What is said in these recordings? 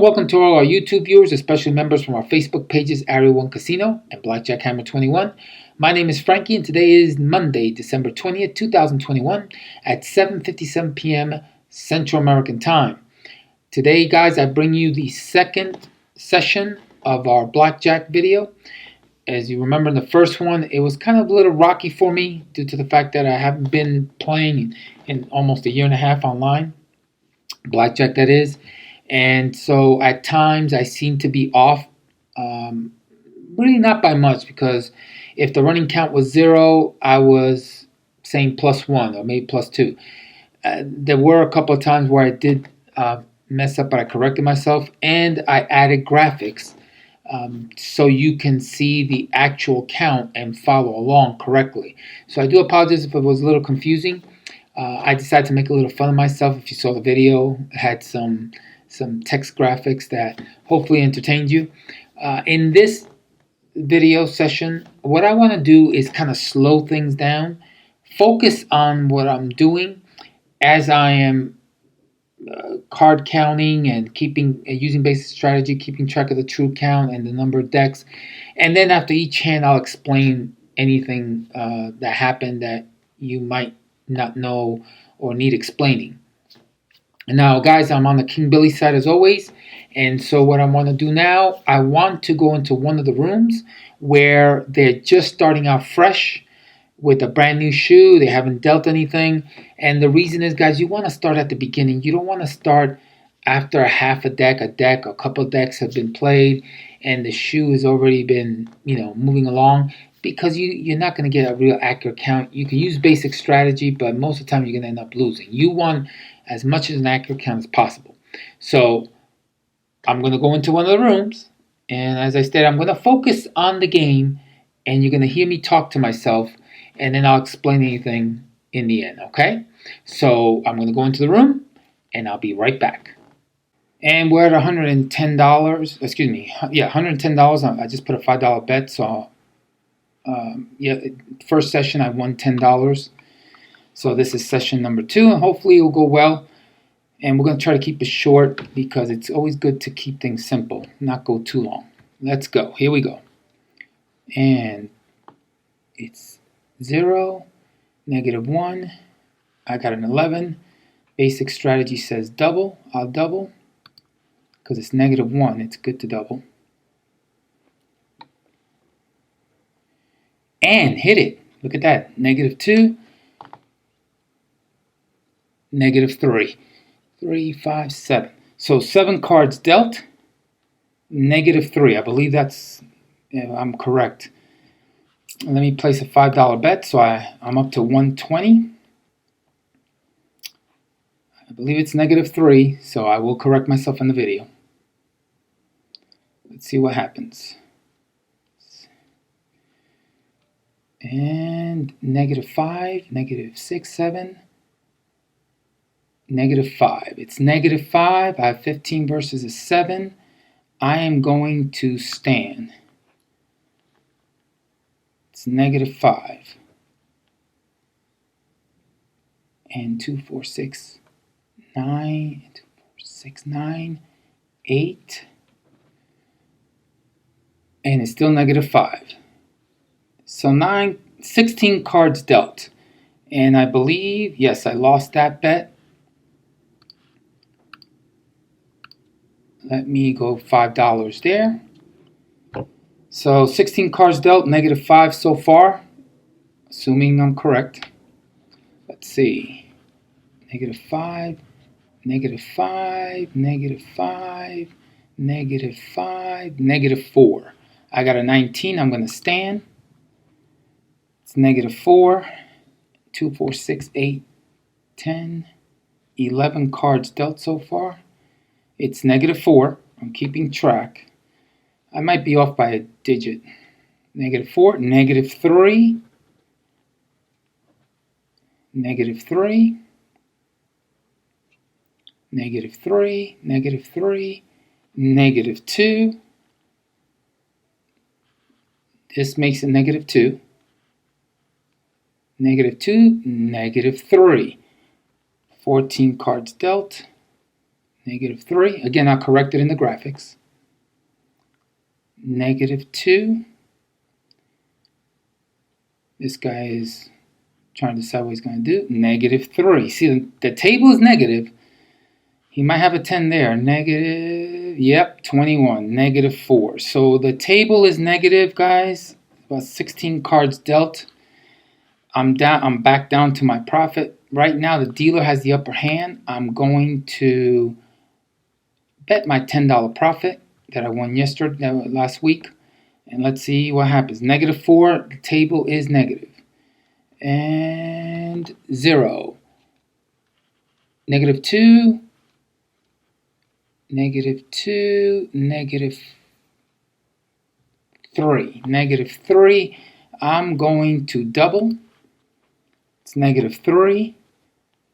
welcome to all our YouTube viewers, especially members from our Facebook pages, Area 1 Casino and BlackJack Hammer 21. My name is Frankie, and today is Monday, December 20th, 2021 at 7:57 p.m. Central American Time. Today, guys, I bring you the second session of our BlackJack video. As you remember in the first one, it was kind of a little rocky for me due to the fact that I haven't been playing in almost a year and a half online. BlackJack, that is. And so at times I seem to be off, really not by much, because if the running count was 0, I was saying +1 or maybe +2. There were a couple of times where I did mess up, but I corrected myself, and I added graphics so you can see the actual count and follow along correctly. So I do apologize if it was a little confusing. I decided to make a little fun of myself. If you saw the video, it had some text graphics that hopefully entertained you. In this video session, what I want to do is kind of slow things down, focus on what I'm doing as I am card counting and using basic strategy, keeping track of the true count and the number of decks. And then after each hand, I'll explain anything that happened that you might not know or need explaining. Now, guys, I'm on the King Billy side as always, and so what I want to do now, I want to go into one of the rooms where they're just starting out fresh with a brand new shoe. They haven't dealt anything, and the reason is, guys, you want to start at the beginning. You don't want to start after a half a deck, a couple of decks have been played, and the shoe has already been, moving along, because you're not going to get a real accurate count. You can use basic strategy, but most of the time you're going to end up losing. You want as much as an accurate count as possible. So I'm going to go into one of the rooms, and as I said, I'm going to focus on the game, and you're going to hear me talk to myself, and then I'll explain anything in the end, okay? So I'm going to go into the room, and I'll be right back. And we're at $110. Excuse me. Yeah, $110. I just put a $5 bet, so first session I won $10. So this is session number 2, and hopefully it will go well. And we're going to try to keep it short because it's always good to keep things simple, not go too long. Let's go. Here we go. And it's 0, -1. I got an 11. Basic strategy says double. I'll double because it's -1. It's good to double. And hit it. Look at that. -2. -3. 3, 5, 7. So 7 cards dealt. -3. I believe that's, I'm correct. Let me place a $5 bet. So I'm up to 120. I believe it's -3. So I will correct myself in the video. Let's see what happens. And -5, -6, 7. -5. It's -5. I have 15 versus a 7. I am going to stand. It's -5. And 2, 4, 6, 9. 2, 4, 6, 9, 8. And it's still -5. So 16 cards dealt. And I believe, yes, I lost that bet. Let me go $5 there. So 16 cards dealt, -5 so far, assuming I'm correct. Let's see. -5, -5, -5, -5, -4. I got a 19. I'm going to stand. It's -4. 2, 4, 6, 8, 10, 11 cards dealt so far. It's -4. I'm keeping track. I might be off by a digit. -4, -3, -3, -3, -3, -2. This makes it -2. -2, -3. 14 cards dealt. -3. Again, I'll correct it in the graphics. -2. This guy is trying to decide what he's going to do. -3. See, the table is negative. He might have a 10 there. Negative, yep, 21. -4. So the table is negative, guys. About 16 cards dealt. I'm back down to my profit. Right now, the dealer has the upper hand. I'm going to bet my $10 profit that I won last week. And let's see what happens. -4, the table is negative. And 0. -2. -2. -3. -3. I'm going to double. It's -3.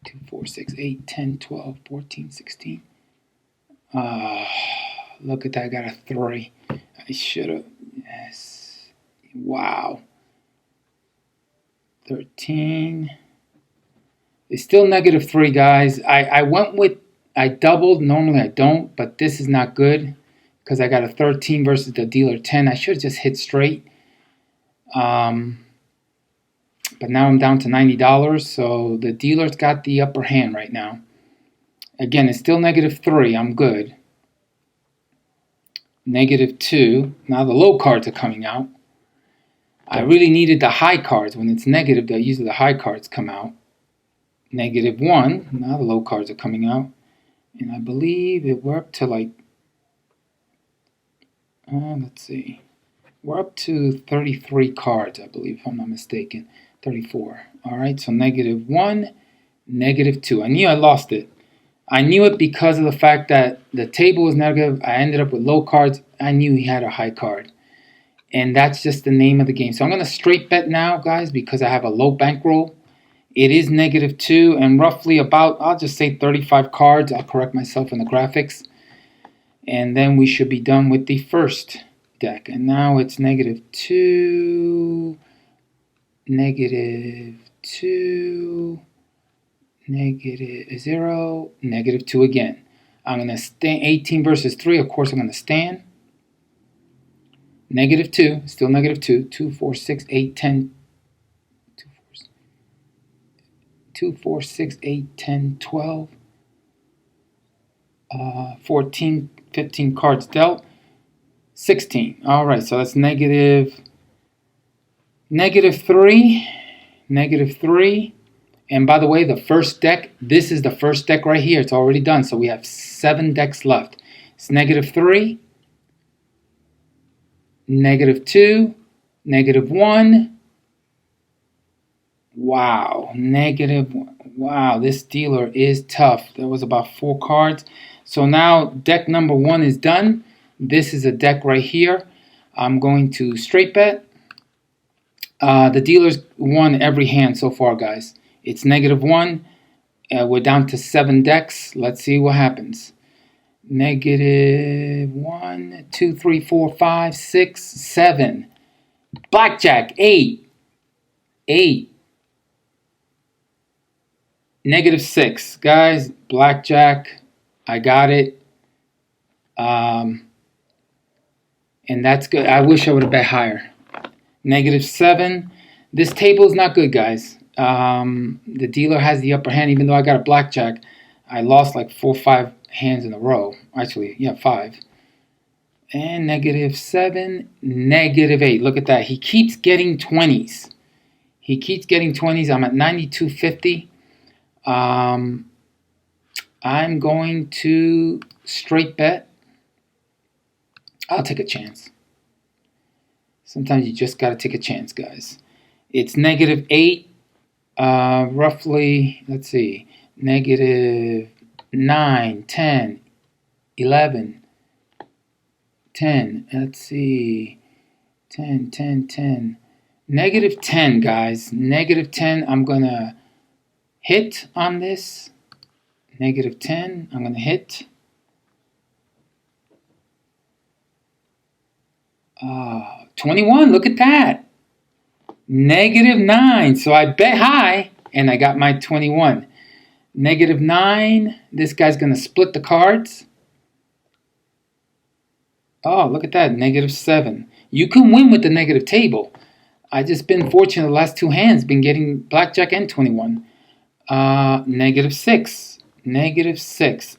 2, 4, 6, 8, 10, 12, 14, 16. Look at that. I got a 3. I should have. Yes. Wow. 13. It's still -3, guys. I doubled. Normally I don't, but this is not good because I got a 13 versus the dealer 10. I should have just hit straight. But now I'm down to $90, so the dealer's got the upper hand right now. Again, it's still -3. I'm good. -2. Now the low cards are coming out. I really needed the high cards. When it's negative, usually the high cards come out. -1. Now the low cards are coming out. And I believe we're up to like, let's see. We're up to 33 cards, I believe, if I'm not mistaken. 34. All right, so -1, -2. I knew I lost it. I knew it because of the fact that the table was negative. I ended up with low cards. I knew he had a high card. And that's just the name of the game. So I'm going to straight bet now, guys, because I have a low bankroll. It is -2 and roughly about, I'll just say 35 cards. I'll correct myself in the graphics. And then we should be done with the first deck. And now it's -2, -2, -0, -2 again. I'm going to stand 18 versus 3. Of course, I'm going to stand. -2, still -2. 2, 4, 6, 8, 10. 2, 4, 6, 8, 10, 12. 14, 15 cards dealt. 16. All right, so that's -3. -3. And by the way, the first deck, this is the first deck right here. It's already done, so we have 7 decks left. It's -3, -2, -1. Wow, -1. Wow, this dealer is tough. That was about 4 cards. So now deck number 1 is done. This is a deck right here. I'm going to straight bet. The dealer's won every hand so far, guys. It's -1. We're down to 7 decks. Let's see what happens. -1, 2, 3, 4, 5, 6, 7. Blackjack, 8. -6. Guys, blackjack, I got it. And that's good. I wish I would have bet higher. -7. This table is not good, guys. The dealer has the upper hand, even though I got a blackjack. I lost like 4 or 5 hands in a row. Actually, yeah, 5. And -7, -8. Look at that. He keeps getting 20s. I'm at 92.50. I'm going to straight bet. I'll take a chance. Sometimes you just got to take a chance, guys. It's -8. Roughly, let's see, -9, 10, 11, 10. Let's see, 10, 10, 10. -10, guys. -10. I'm going to hit on this. -10. I'm going to hit. 21. Look at that. -9. So I bet high and I got my 21. -9. This guy's going to split the cards. Oh, look at that. -7. You can win with the negative table. I just been fortunate the last two hands, been getting blackjack and 21. -6. -6.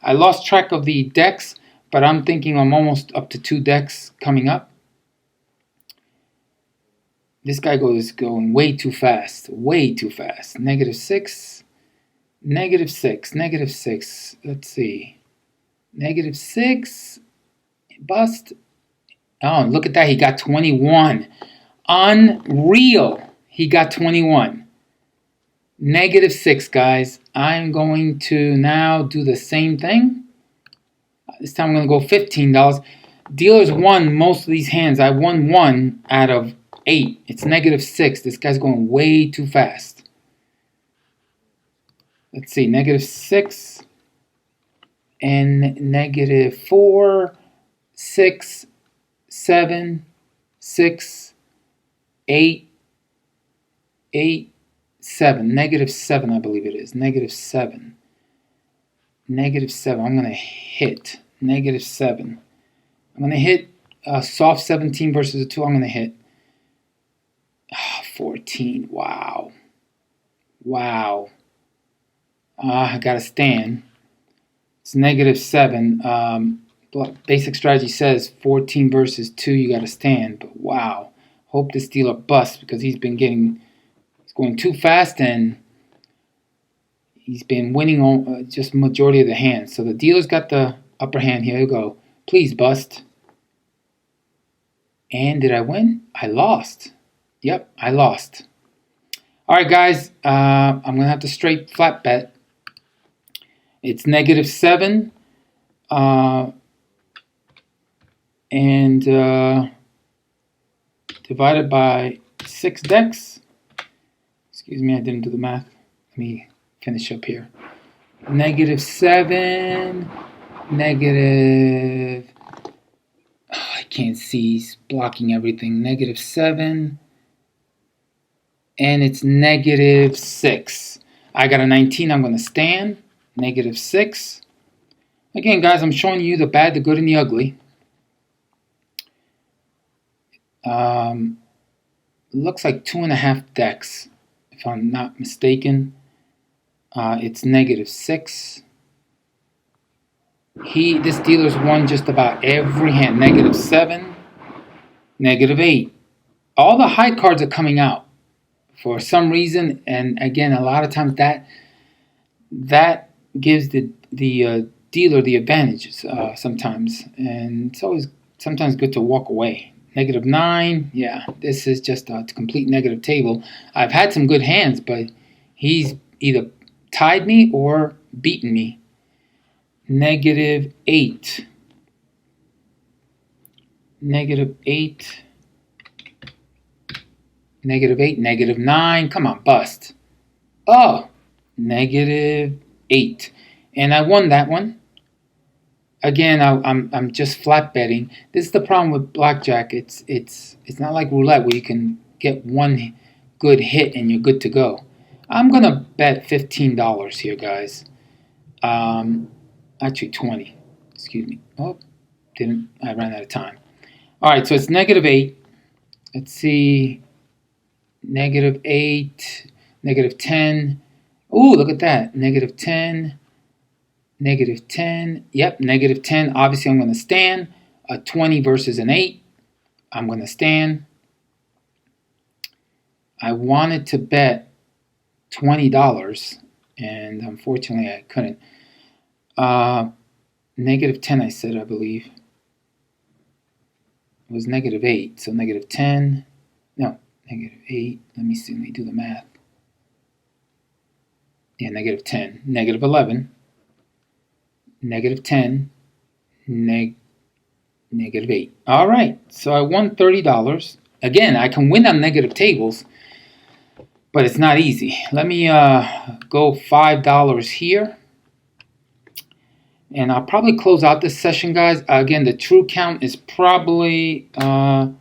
I lost track of the decks, but I'm thinking I'm almost up to 2 decks coming up. This guy goes going way too fast. Way too fast. -6. -6. -6. Let's see. -6. Bust. Oh, look at that. He got 21. Unreal. He got 21. -6, guys. I'm going to now do the same thing. This time I'm going to go $15. Dealers won most of these hands. I won 1 out of 8. It's -6. This guy's going way too fast. Let's see. -6 and -4, 6, 7, 6, 8, 8, 7. -7, I believe it is. -7. -7. I'm going to hit. -7. I'm going to hit soft 17 versus a 2. I'm going to hit 14. Wow. Wow. I got to stand. It's -7. Basic strategy says 14 versus 2, you got to stand. But wow. Hope this dealer busts because he's going too fast and he's been winning on just majority of the hands. So the dealer's got the upper hand. Here you go. Please bust. And did I win? I lost. Yep, I lost. All right, guys. I'm going to have to straight flat bet. It's -7. And divided by 6 decks. Excuse me, I didn't do the math. Let me finish up here. -7, negative. Oh, I can't see. He's blocking everything. -7. And it's -6. I got a 19. I'm going to stand. -6. Again, guys, I'm showing you the bad, the good, and the ugly. Looks like 2.5 decks, if I'm not mistaken. It's -6. This dealer's won just about every hand. -7, -8. All the high cards are coming out for some reason, and again, a lot of times that gives the dealer the advantage sometimes, and it's always sometimes good to walk away. -9, yeah, this is just a complete negative table. I've had some good hands, but he's either tied me or beaten me. -8. -8. -8. -8. -9. Come on, bust. Oh, -8. And I won that one. Again, I'm just flat betting. This is the problem with blackjack. It's not like roulette where you can get one good hit and you're good to go. I'm gonna bet $15 here, guys. Actually 20. Excuse me. Oh, I ran out of time. All right, so it's -8. Let's see. -8, -10. Ooh, look at that. -10. -10. Yep, -10. Obviously, I'm going to stand. A 20 versus an 8. I'm going to stand. I wanted to bet $20, and unfortunately, I couldn't. -10, I said, I believe. It was -8, so -10. No, -8. Let me see. Let me do the math. Yeah, -10. -11. -10, -8. All right, so I won $30. Again, I can win on negative tables, but it's not easy. Let me go $5 here, and I'll probably close out this session, guys. Again, the true count is probably, and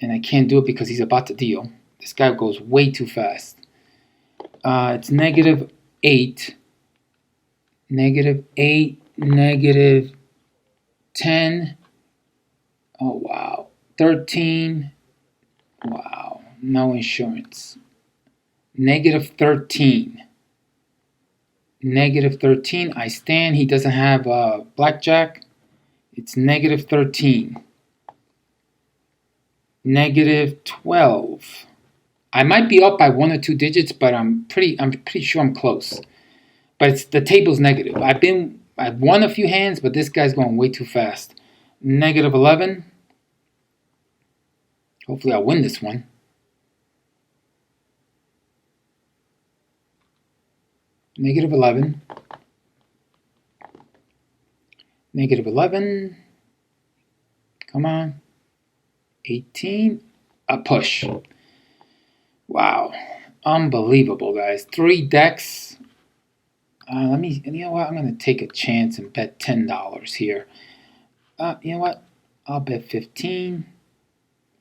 I can't do it because he's about to deal. This guy goes way too fast. It's 8, negative 8, negative 10. Oh, wow. 13. Wow. No insurance. Negative 13. Negative 13. I stand. He doesn't have blackjack. It's negative 13. Negative 12. I might be up by 1 or 2 digits, but I'm pretty sure I'm close. But the table's negative. I've won a few hands, but this guy's going way too fast. Negative 11. Hopefully I'll win this one. Negative 11. Negative 11. Come on. 18. A push. Wow. Unbelievable, guys. 3 decks. You know what? I'm going to take a chance and bet $10 here. You know what? I'll bet 15.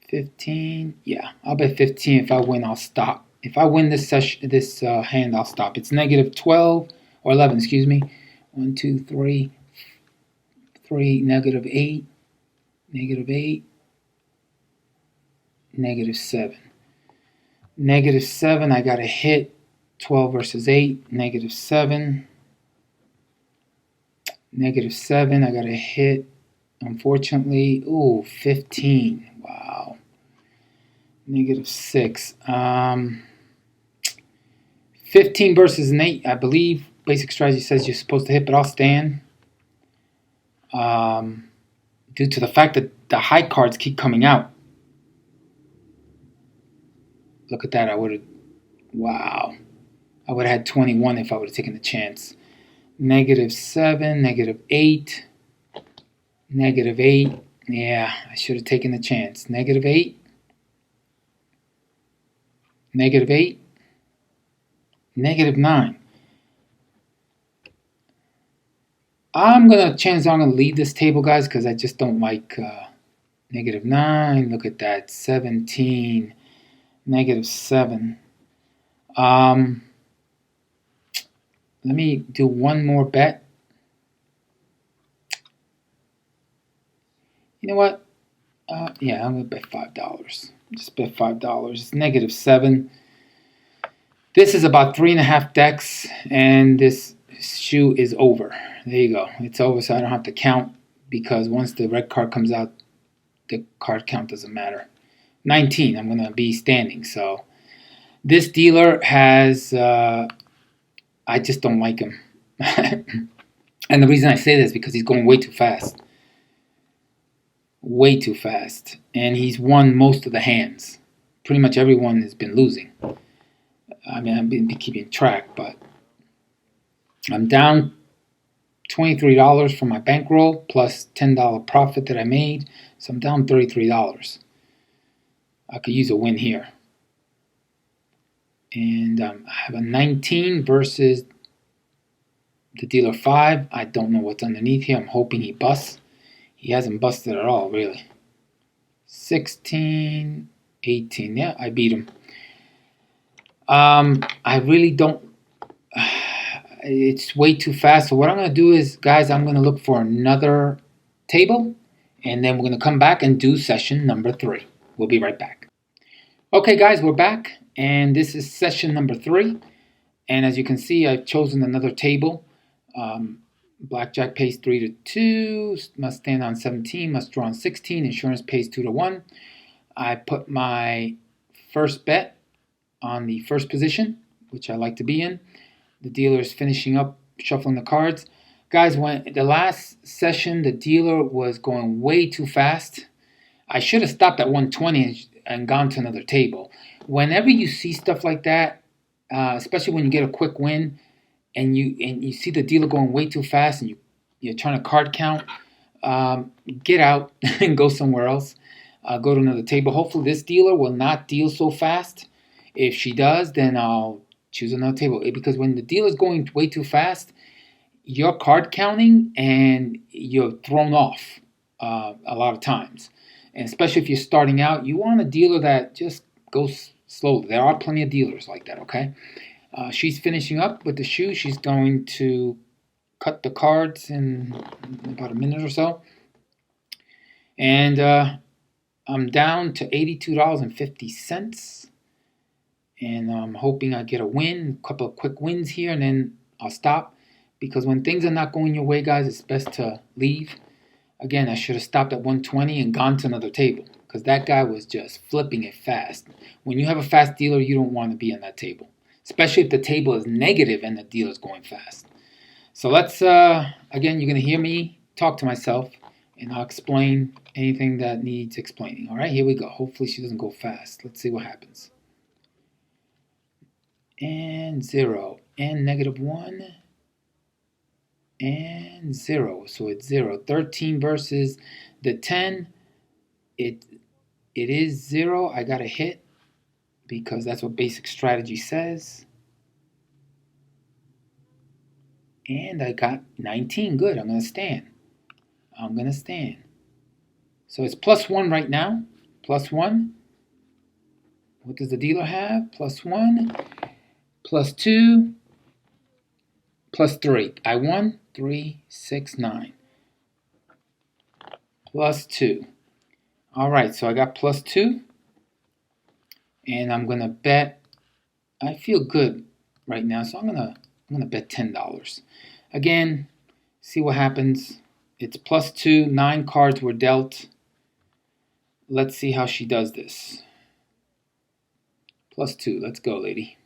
15. Yeah, I'll bet 15. If I win, I'll stop. If I win this hand, I'll stop. It's negative 12 or 11, excuse me. 1, 2, 3. 3, negative 8. Negative 8. Negative 7. Negative 7, I got to hit 12 versus 8. Negative 7. Negative 7, I got to hit, unfortunately. Ooh, 15. Wow. Negative 6. 15 versus an 8, I believe. Basic strategy says you're supposed to hit, but I'll stand. Due to the fact that the high cards keep coming out. Look at that. Wow. I would have had 21 if I would have taken the chance. Negative 7, negative 8, negative 8. Yeah, I should have taken the chance. Negative 8, negative 8, negative 9. I'm going to leave this table, guys, because I just don't like negative 9. Look at that. 17, negative 7. Let me do one more bet. You know what? Yeah, I'm going to bet $5. Just bet $5. It's negative 7. This is about 3.5 decks, and this shoe is over. There you go. It's over, so I don't have to count, because once the red card comes out, the card count doesn't matter. 19, I'm going to be standing. So this dealer has... I just don't like him. And the reason I say this is because he's going way too fast. Way too fast. And he's won most of the hands. Pretty much everyone has been losing. I mean, I've been keeping track, but I'm down $23 for my bankroll plus $10 profit that I made. So I'm down $33. I could use a win here. And I have a 19 versus the dealer 5. I don't know what's underneath here. I'm hoping he busts. He hasn't busted at all, really. 16, 18. Yeah, I beat him. I really don't... It's way too fast. So what I'm going to do is, guys, I'm going to look for another table. And then we're going to come back and do session number 3. We'll be right back. Okay, guys, we're back. And this is session number 3. And as you can see, I've chosen another table. Blackjack pays 3 to 2. Must stand on 17. Must draw on 16. Insurance pays 2 to 1. I put my first bet on the first position, which I like to be in. The dealer is finishing up shuffling the cards. Guys, when the last session, the dealer was going way too fast. I should have stopped at 120 and gone to another table. Whenever you see stuff like that, especially when you get a quick win and you see the dealer going way too fast and you're trying to card count, get out and go somewhere else. Go to another table. Hopefully this dealer will not deal so fast. If she does, then I'll choose another table. Because when the dealer's going way too fast, you're card counting and you're thrown off a lot of times. And especially if you're starting out, you want a dealer that just goes slowly. There are plenty of dealers like that, okay? She's finishing up with the shoe. She's going to cut the cards in about a minute or so. And I'm down to $82.50. And I'm hoping I get a win, a couple of quick wins here, and then I'll stop. Because when things are not going your way, guys, it's best to leave. Again, I should have stopped at 120 and gone to another table. Because that guy was just flipping it fast. When you have a fast dealer, you don't want to be on that table. Especially if the table is negative and the dealer's going fast. So let's, again, you're going to hear me talk to myself. And I'll explain anything that needs explaining. All right, here we go. Hopefully she doesn't go fast. Let's see what happens. And 0. And -1. And 0. So it's 0. 13 versus the 10. It is 0. I got a hit because that's what basic strategy says. And I got 19. Good. I'm going to stand. I'm going to stand. So it's +1 right now. +1. What does the dealer have? +1. +2. +3. I won. 3, 6, 9. +2. All right, so I got +2. And I'm going to bet. I feel good right now, so I'm going to bet $10. Again, see what happens. It's +2. 9 cards were dealt. Let's see how she does this. +2. Let's go, lady.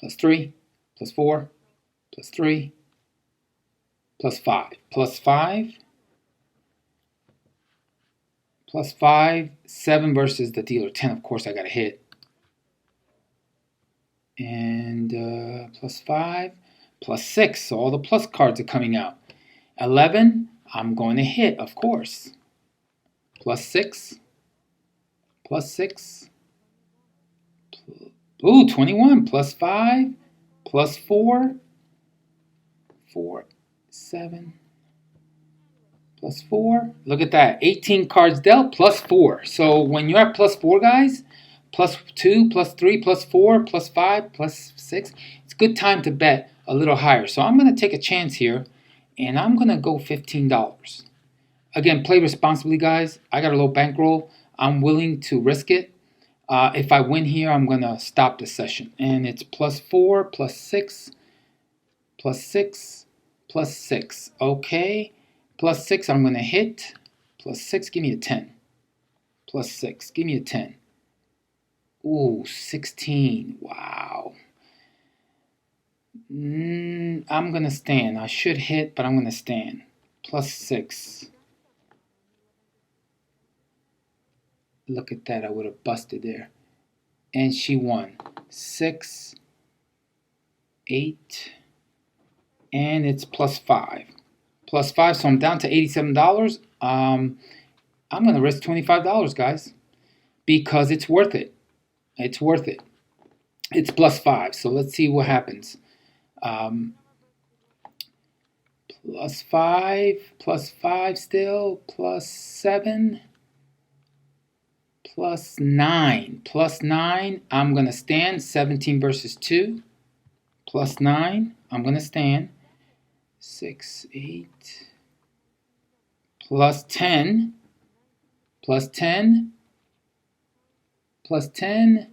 +3. +4. +3. +5. +5. +5. 7 versus the dealer 10. Of course, I got a hit. And +5. +6. So all the plus cards are coming out. 11. I'm going to hit, of course. +6. +6. Ooh, 21. +5. +4. 4, 7. +4. Look at that. 18 cards dealt, +4. So when you're at +4, guys, +2, +3, +4, +5, +6, it's a good time to bet a little higher. So I'm going to take a chance here, and I'm going to go $15. Again, play responsibly, guys. I got a low bankroll. I'm willing to risk it. If I win here, I'm going to stop the session. And it's +4, +6, +6, +6. Okay. +6, I'm going to hit. +6, give me a 10. +6, give me a 10. Ooh, 16. Wow. I'm going to stand. I should hit, but I'm going to stand. +6. Look at that. I would have busted there. And she won. 6, 8, and it's +5. +5, so I'm down to $87. I'm going to risk $25, guys, because it's worth it. It's worth it. It's +5, so let's see what happens. +5, +5 still, +7, +9. +9, I'm going to stand. 17 versus 2. +9, I'm going to stand. 6, 8, +10, +10, +10.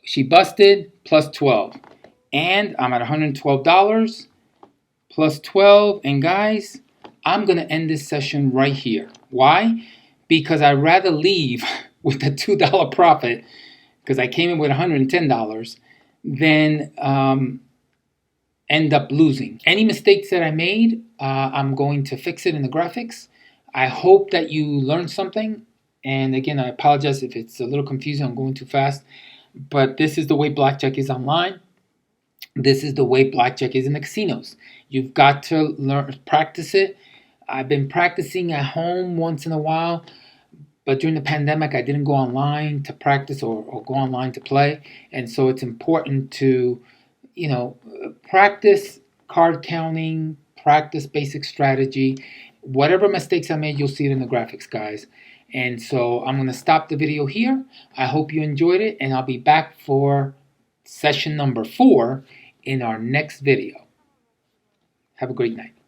She busted. +12. And I'm at $112. +12. And guys, I'm going to end this session right here. Why? Because I'd rather leave with the $2 profit, because I came in with $110, than end up losing. Any mistakes that I made, I'm going to fix it in the graphics. I hope that you learned something. And again, I apologize if it's a little confusing. I'm going too fast. But this is the way blackjack is online. This is the way blackjack is in the casinos. You've got to learn, practice it. I've been practicing at home once in a while, but during the pandemic, I didn't go online to practice or go online to play. And so it's important to, practice card counting, practice basic strategy. Whatever mistakes I made, you'll see it in the graphics, guys. And so I'm going to stop the video here. I hope you enjoyed it, and I'll be back for session number 4 in our next video. Have a great night.